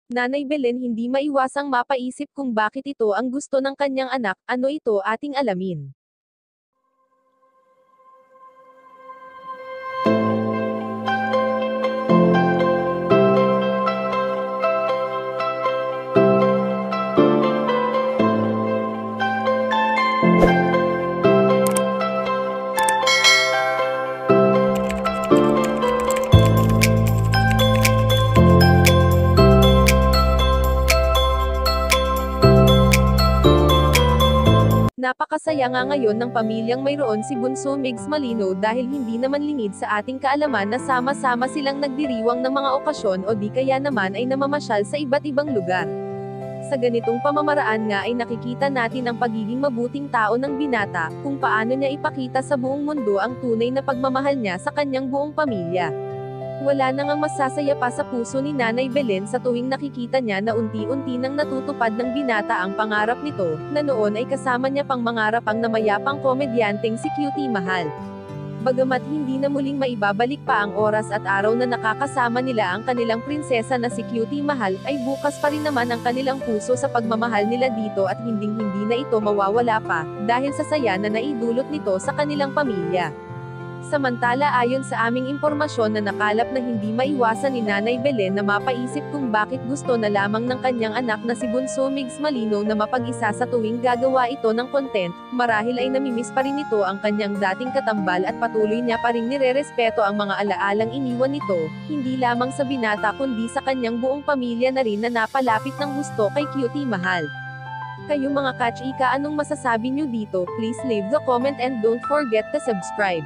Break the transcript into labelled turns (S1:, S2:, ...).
S1: Nanay Belen hindi maiwasang mapaisip kung bakit ito ang gusto ng kanyang anak, ano ito ating alamin. Napakasaya nga ngayon ng pamilyang mayroon si Bunso Migs Malino dahil hindi naman lingid sa ating kaalaman na sama-sama silang nagdiriwang ng mga okasyon o di kaya naman ay namamasyal sa iba't ibang lugar. Sa ganitong pamamaraan nga ay nakikita natin ang pagiging mabuting tao ng binata, kung paano niya ipakita sa buong mundo ang tunay na pagmamahal niya sa kanyang buong pamilya. Wala na ngang masasaya pa sa puso ni Nanay Belen sa tuwing nakikita niya na unti-unti nang natutupad ng binata ang pangarap nito, na noon ay kasama niya pang mangarap ang namayapang komedyanteng si Cutie Mahal. Bagamat hindi na muling maibabalik pa ang oras at araw na nakakasama nila ang kanilang prinsesa na si Cutie Mahal, ay bukas pa rin naman ang kanilang puso sa pagmamahal nila dito at hinding-hindi na ito mawawala pa, dahil sa saya na naidulot nito sa kanilang pamilya. Samantala ayon sa aming impormasyon na nakalap na hindi maiwasan ni Nanay Belen na mapaisip kung bakit gusto na lamang ng kanyang anak na si Bunso Migs Malino na mapag-isa sa tuwing gagawa ito ng content, marahil ay namimiss pa rin ito ang kanyang dating katambal at patuloy niya pa rin nirerespeto ang mga alaalang iniwan nito, hindi lamang sa binata kundi sa kanyang buong pamilya na rin na napalapit ng gusto kay Cutie Mahal. Kayo mga kachika, anong masasabi nyo dito? Please leave the comment and don't forget to subscribe.